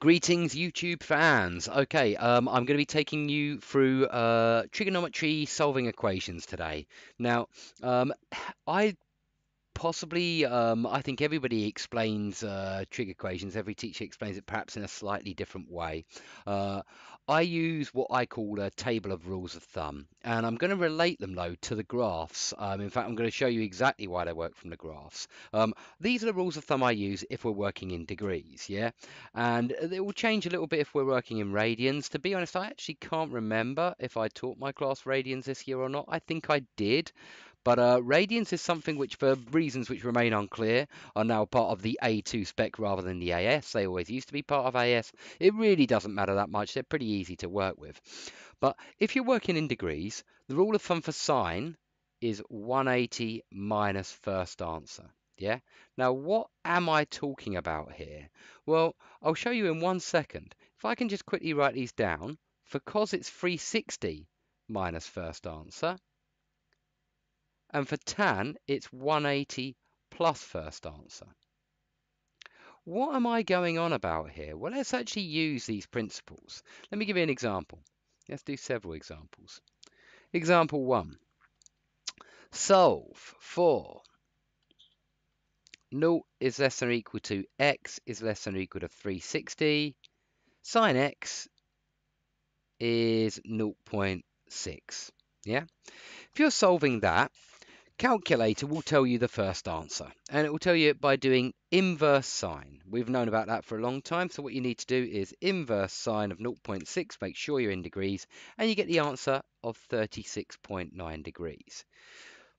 Greetings, YouTube fans. Okay, I'm going to be taking you through trigonometry solving equations today. Now, um, I I think everybody explains trig equations. Every teacher explains it perhaps in a slightly different way. Uh, I use what I call a table of rules of thumb, and I'm going to relate them though to the graphs. In fact, I'm going to show you exactly why they work from the graphs. These are the rules of thumb I use if we're working in degrees, yeah? And it will change a little bit if we're working in radians. To be honest, I actually can't remember if I taught my class radians this year or not. I think I did. But radians is something which, for reasons which remain unclear, are now part of the A2 spec rather than the AS. They always used to be part of AS. It really doesn't matter that much. They're pretty easy to work with. But if you're working in degrees, the rule of thumb for sine is 180 minus first answer. Yeah. Now, what am I talking about here? Well, I'll show you in 1 second. If I can just quickly write these down, for cos it's 360 minus first answer. And for tan, it's 180 plus first answer. What am I going on about here? Well, let's actually use these principles. Let me give you an example. Let's do several examples. Example 1. Solve for 0 is less than or equal to x is less than or equal to 360. Sine x is 0.6. Yeah? If you're solving that, calculator will tell you the first answer, and it will tell you it by doing inverse sine. We've known about that for a long time, so what you need to do is inverse sine of 0.6, make sure you're in degrees, and you get the answer of 36.9 degrees.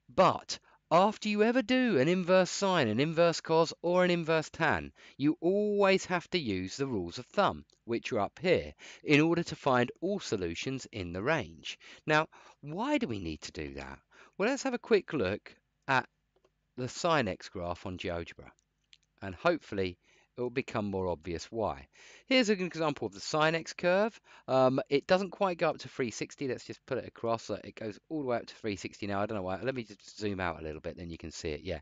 But after you ever do an inverse sine, an inverse cos, or an inverse tan, you always have to use the rules of thumb, which are up here, in order to find all solutions in the range. Now, why do we need to do that? Well, let's have a quick look at the Sine X graph on GeoGebra, and hopefully it will become more obvious why. Here's an example of the Sine X curve. It doesn't quite go up to 360. Let's just put it across. It goes all the way up to 360 now. I don't know why. Let me just zoom out a little bit, then you can see it. Yeah.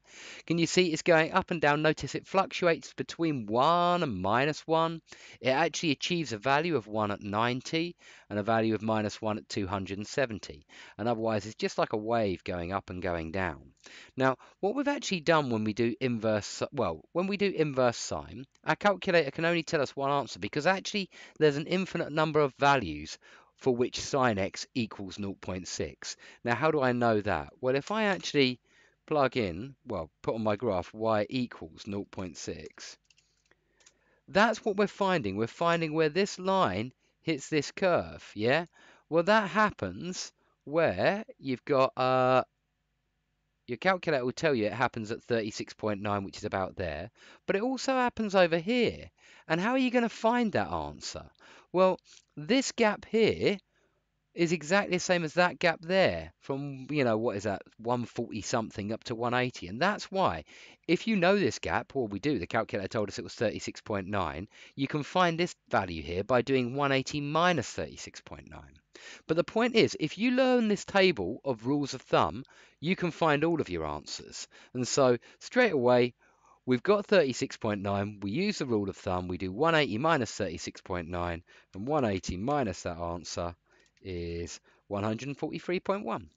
Can you see it's going up and down? Notice it fluctuates between 1 and -1. It actually achieves a value of 1 at 90 and a value of -1 at 270. And otherwise, it's just like a wave going up and going down. Now, what we've actually done when we do inverse, well, when we do inverse sine, our calculator can only tell us one answer because actually there's an infinite number of values for which sine x equals 0.6. Now, how do I know that? Well, if I actually plug in, well, put on my graph y equals 0.6, that's what we're finding. We're finding where this line hits this curve, yeah? Well, that happens where you've got your calculator will tell you it happens at 36.9, which is about there, but it also happens over here. And how are you going to find that answer? Well, this gap here is exactly the same as that gap there from, what is that, 140 something up to 180. And that's why, if you know this gap, well, we do, the calculator told us it was 36.9, you can find this value here by doing 180 minus 36.9. But the point is, if you learn this table of rules of thumb, you can find all of your answers. And so straight away, we've got 36.9. We use the rule of thumb. We do 180 minus 36.9, and 180 minus that answer is 143.1.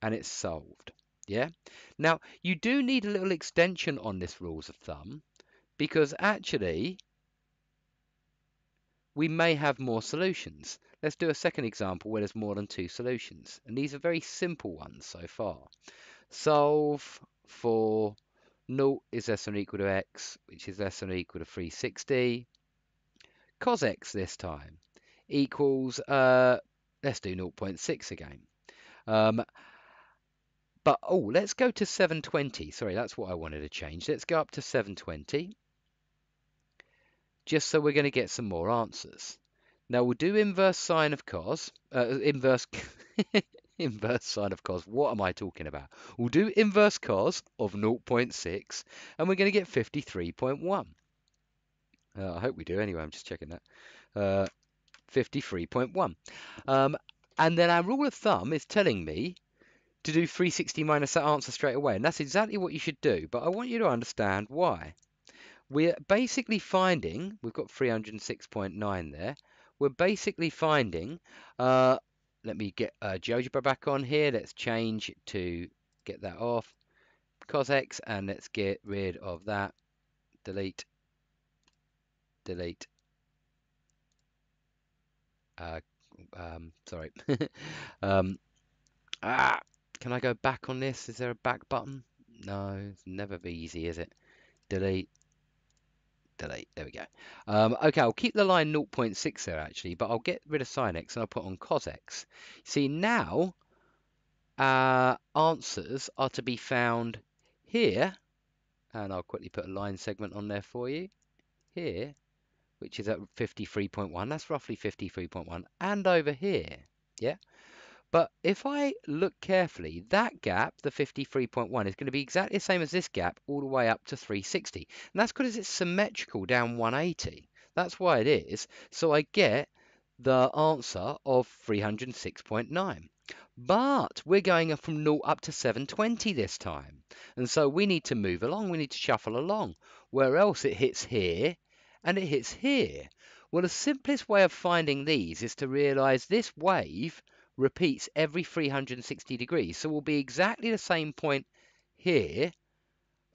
And it's solved. Yeah. Now, you do need a little extension on this rules of thumb because actually we may have more solutions. Let's do a second example where there's more than 2 solutions. And these are very simple ones so far. Solve for 0 is less than or equal to x, which is less than or equal to 360. Cos x this time equals, let's do 0.6 again. Let's go to 720. Sorry, that's what I wanted to change. Let's go up to 720. Just so we're going to get some more answers. Now we'll do inverse sine of cos, inverse sine of cos. What am I talking about? We'll do inverse cos of 0.6, and we're going to get 53.1. I hope we do. Anyway, I'm just checking that. 53.1. And then our rule of thumb is telling me to do 360 minus that answer straight away, and that's exactly what you should do. But I want you to understand why. we're basically finding, we've got 306.9 there. We're basically finding, let me get GeoGebra back on here. Let's change to get that off. Cos X, and let's get rid of that. Delete, delete. Sorry. um, can I go back on this? Is there a back button? No, it's never be easy, is it? Delete, delete. There we go. Okay, I'll keep the line 0.6 there actually, but I'll get rid of Sine X and I'll put on Cos X. See, now our answers are to be found here, and I'll quickly put a line segment on there for you. Here, which is at 53.1. That's roughly 53.1. And over here, yeah? But if I look carefully, that gap, the 53.1, is going to be exactly the same as this gap all the way up to 360. And that's because it's symmetrical down 180. That's why it is. So I get the answer of 306.9. But we're going from 0 up to 720 this time. And so we need to move along. We need to shuffle along. Where else it hits here and it hits here. Well, the simplest way of finding these is to realize this wave repeats every 360 degrees. So we'll be exactly the same point here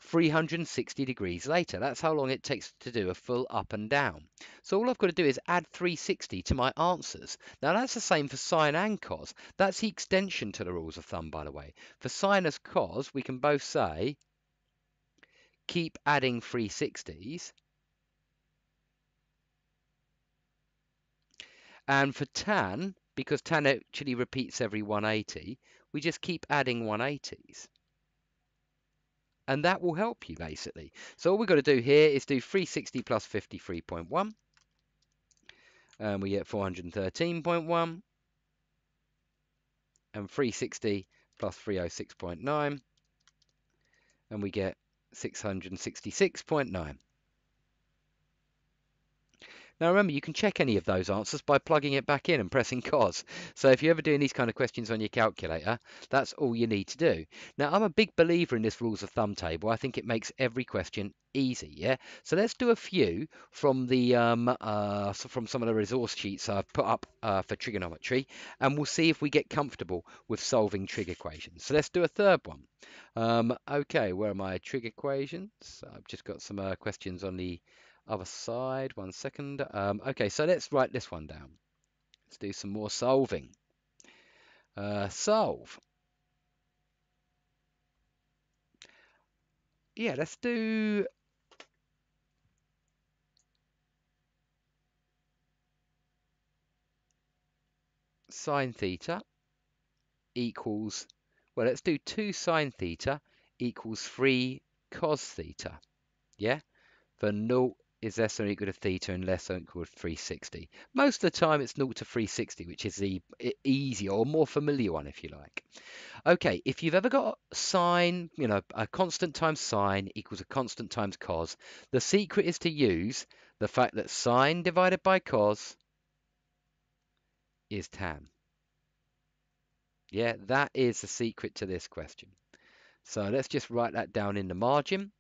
360 degrees later. That's how long it takes to do a full up and down. So all I've got to do is add 360 to my answers. Now that's the same for sine and cos. That's the extension to the rules of thumb, by the way. For sine as cos, we can both say keep adding 360s. And for tan, because tan actually repeats every 180, we just keep adding 180s. And that will help you basically. So all we've got to do here is do 360 plus 53.1. And we get 413.1. And 360 plus 306.9. And we get 666.9. Now remember, you can check any of those answers by plugging it back in and pressing cos. So if you're ever doing these kind of questions on your calculator, that's all you need to do. Now I'm a big believer in this rules of thumb table. I think it makes every question easy, yeah? So let's do a few from the from some of the resource sheets I've put up for trigonometry, and we'll see if we get comfortable with solving trig equations. So let's do a third one. Okay, where are my trig equations? I've just got some questions on the other side. 1 second. Okay, so let's write this one down. Let's do some more solving. Solve. Yeah, let's do sine theta equals, well, let's do 2 sine theta equals 3 cos theta. Yeah, for 0 is less than or equal to theta and less than or equal to 360. Most of the time it's 0 to 360, which is the easier or more familiar one, if you like. Okay, if you've ever got sine, a constant times sine equals a constant times cos, the secret is to use the fact that sine divided by cos is tan. Yeah, that is the secret to this question. So let's just write that down in the margin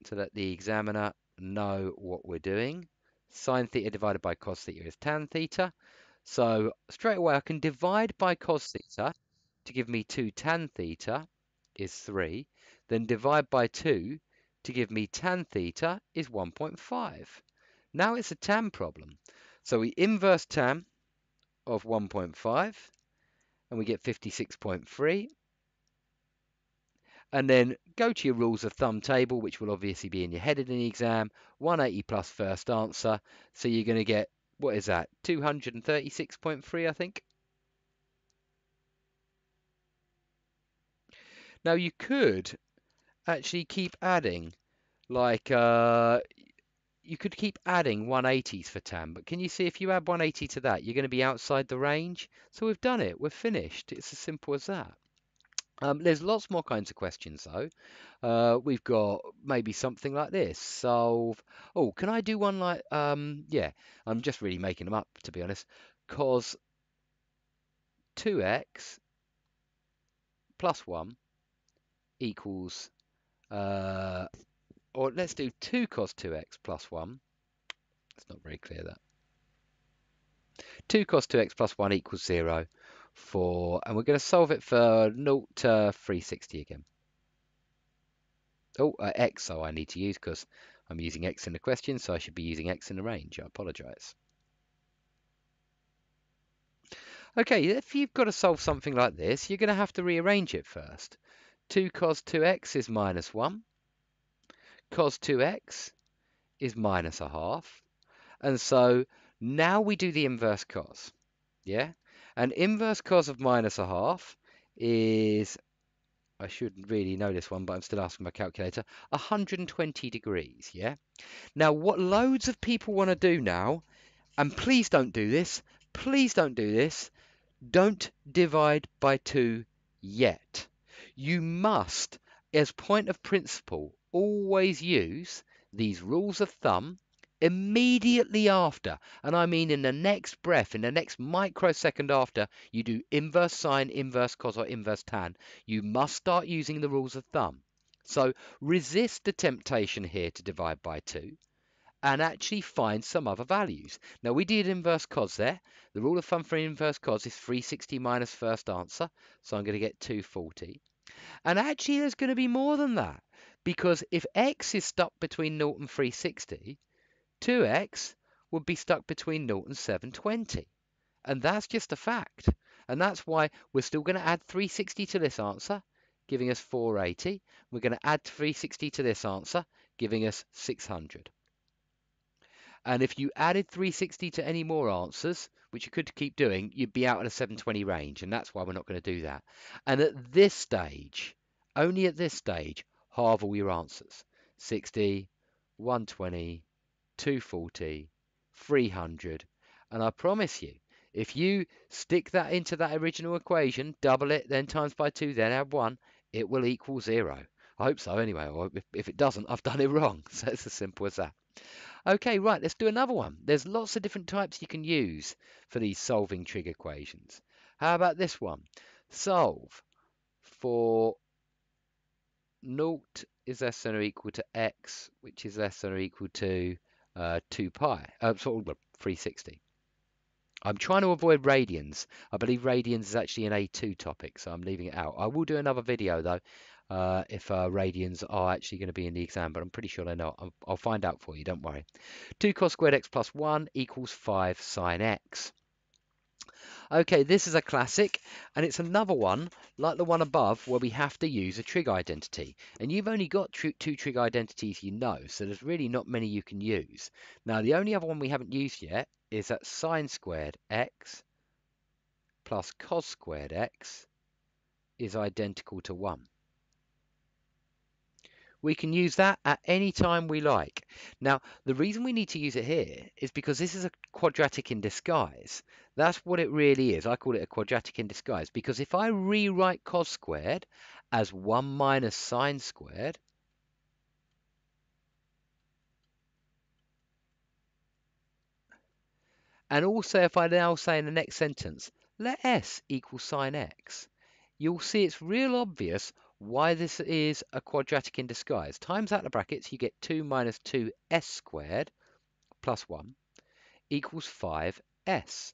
to let the examiner know what we're doing. Sine theta divided by cos theta is tan theta. So straight away I can divide by cos theta to give me 2 tan theta is 3. Then divide by 2 to give me tan theta is 1.5. Now it's a tan problem. So we inverse tan of 1.5 and we get 56.3. And then go to your rules of thumb table, which will obviously be in your headed in the exam. 180 plus first answer. So you're going to get, what is that? 236.3, I think. Now you could actually keep adding, like, you could keep adding 180s for tan, but can you see if you add 180 to that, you're going to be outside the range? So we've done it. We're finished. It's as simple as that. There's lots more kinds of questions though. We've got maybe something like this. Solve. Oh, can I do one like, yeah, I'm just really making them up to be honest. Cos 2x plus 1 equals or let's do 2 cos 2x plus 1. It's not very clear that. 2 cos 2x plus 1 equals 0 and we're going to solve it for 0 to 360 again. Oh, x, so I need to use because I'm using x in the question, so I should be using x in the range. I apologize. Okay, if you've got to solve something like this, you're going to have to rearrange it first. 2 cos 2x is minus 1. Cos 2x is minus a half. And so now we do the inverse cos. Yeah? And inverse cos of minus a half is, I should really know this one, but I'm still asking my calculator, 120 degrees. Yeah? Now, what loads of people want to do now, and please don't do this, please don't do this, don't divide by 2 yet. You must, as point of principle, always use these rules of thumb immediately after, and I mean in the next breath, in the next microsecond after you do inverse sine, inverse cos, or inverse tan, you must start using the rules of thumb. So resist the temptation here to divide by 2 and actually find some other values. Now we did inverse cos there. The rule of thumb for inverse cos is 360 minus first answer, so I'm going to get 240. And actually there's going to be more than that, because if x is stuck between 0 and 360, 2x would be stuck between 0 and 720. And that's just a fact. And that's why we're still going to add 360 to this answer, giving us 480. We're going to add 360 to this answer, giving us 600. And if you added 360 to any more answers, which you could keep doing, you'd be out of the 720 range. And that's why we're not going to do that. And at this stage, only at this stage, halve all your answers. 60, 120, 240, 300. And I promise you, if you stick that into that original equation, double it, then times by 2, then add 1, it will equal 0. I hope so anyway, or if it doesn't, I've done it wrong. So it's as simple as that. Okay, right, let's do another one. There's lots of different types you can use for these solving trig equations. How about this one? Solve for 0 is less than or equal to x, which is less than or equal to 2 pi, sort of 360. I'm trying to avoid radians. I believe radians is actually an A2 topic, so I'm leaving it out. I will do another video, though, if radians are actually going to be in the exam, but I'm pretty sure they're not. I'll find out for you, don't worry. 2 cos squared x plus 1 equals 5 sine x. Okay, this is a classic, and it's another one, like the one above, where we have to use a trig identity. And you've only got 2 trig identities you know, so there's really not many you can use. Now, the only other one we haven't used yet is that sine squared x plus cos squared x is identical to 1. We can use that at any time we like. Now, the reason we need to use it here is because this is a quadratic in disguise. That's what it really is. I call it a quadratic in disguise, because if I rewrite cos squared as 1 minus sine squared, and also if I now say in the next sentence, let s equal sine x, you'll see it's real obvious why this is a quadratic in disguise. Times out the brackets, you get 2 minus 2s squared plus 1 equals 5s.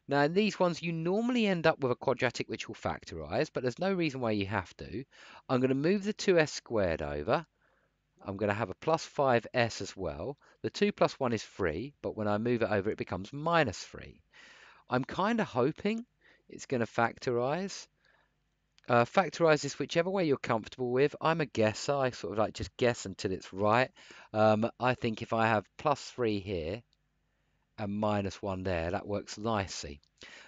Now, in these ones, you normally end up with a quadratic which will factorise, but there's no reason why you have to. I'm going to move the 2s squared over. I'm going to have a plus 5s as well. The 2 plus 1 is 3, but when I move it over, it becomes minus 3. I'm kind of hoping it's going to factorise. Factorise this whichever way you're comfortable with. I'm a guesser. I sort of like just guess until it's right. I think if I have plus 3 here and minus 1 there, that works nicely.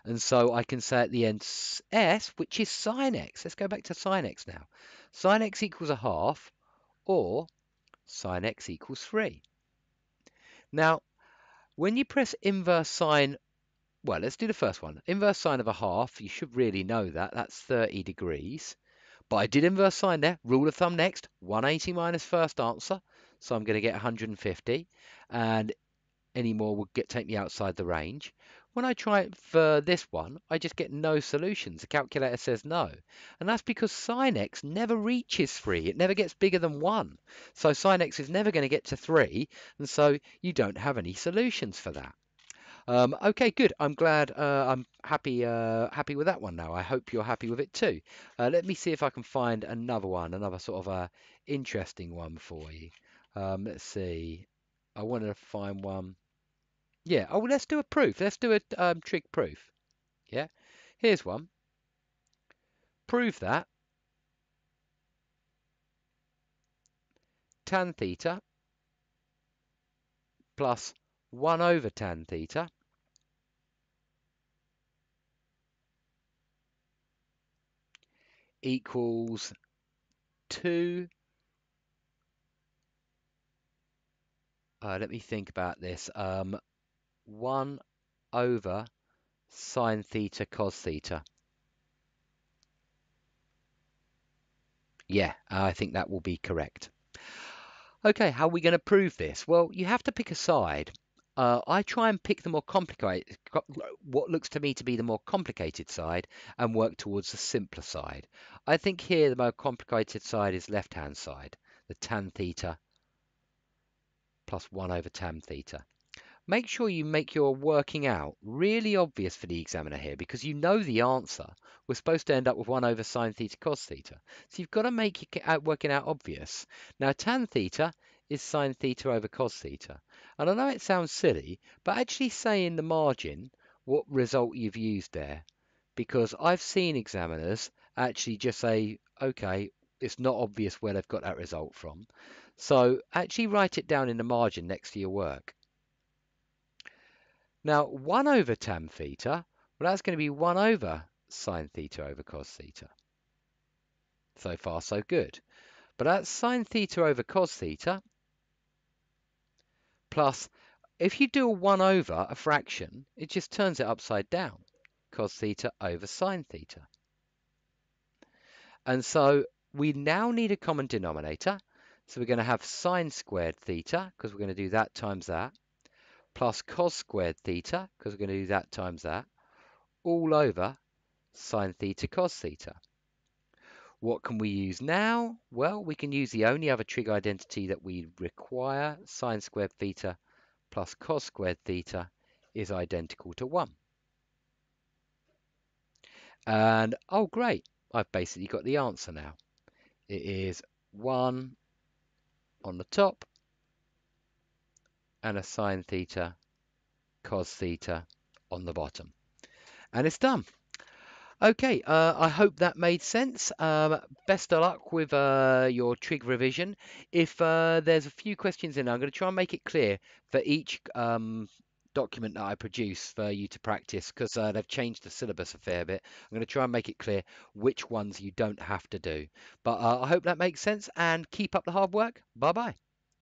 And so I can say at the end s, which is sine x. Let's go back to sine x now. Sine x equals a half, or sine x equals 3. Now, when you press inverse sine, well, let's do the first one. Inverse sine of a half, you should really know that. That's 30 degrees. But I did inverse sine there. Rule of thumb next. 180 minus first answer. So I'm going to get 150. And any more would take me outside the range. When I try it for this one, I just get no solutions. The calculator says no. And that's because sine x never reaches 3. It never gets bigger than 1. So sine x is never going to get to 3, and so you don't have any solutions for that. Okay, good. I'm glad. I'm happy with that one now. I hope you're happy with it too. Let me see if I can find another one, another sort of interesting one for you. Let's see. I wanted to find one. Yeah. Oh, let's do a proof. Let's do a trig proof. Yeah. Here's one. Prove that tan theta plus 1 over tan theta equals 2. Let me think about this. 1 over sine theta cos theta. Yeah, I think that will be correct. Okay, how are we going to prove this? Well, you have to pick a side. I try and pick the more complicated, what looks to me to be the more complicated side, and work towards the simpler side. I think here the more complicated side is left-hand side, the tan theta plus 1 over tan theta. Make sure you make your working out really obvious for the examiner here because you know the answer. We're supposed to end up with 1 over sine theta cos theta. So you've got to make it working out obvious. Now tan theta is sine theta over cos theta. And I know it sounds silly, but actually say in the margin what result you've used there. Because I've seen examiners actually just say, okay, it's not obvious where they've got that result from. So actually write it down in the margin next to your work. Now, 1 over tan theta, well, that's going to be 1 over sine theta over cos theta. So far, so good. But that's sine theta over cos theta plus, if you do a 1 over a fraction, it just turns it upside down. Cos theta over sine theta. And so we now need a common denominator. So we're going to have sine squared theta, because we're going to do that times that, plus cos squared theta, because we're going to do that times that, all over sine theta cos theta. What can we use now? Well, we can use the only other trig identity that we require. Sine squared theta plus cos squared theta is identical to 1. And, oh great, I've basically got the answer now. It is 1 on the top and a sine theta cos theta on the bottom. And it's done. Okay, I hope that made sense. Best of luck with your trig revision. If there's a few questions in there, I'm going to try and make it clear for each document that I produce for you to practice because they've changed the syllabus a fair bit. I'm going to try and make it clear which ones you don't have to do. But I hope that makes sense and keep up the hard work. Bye-bye.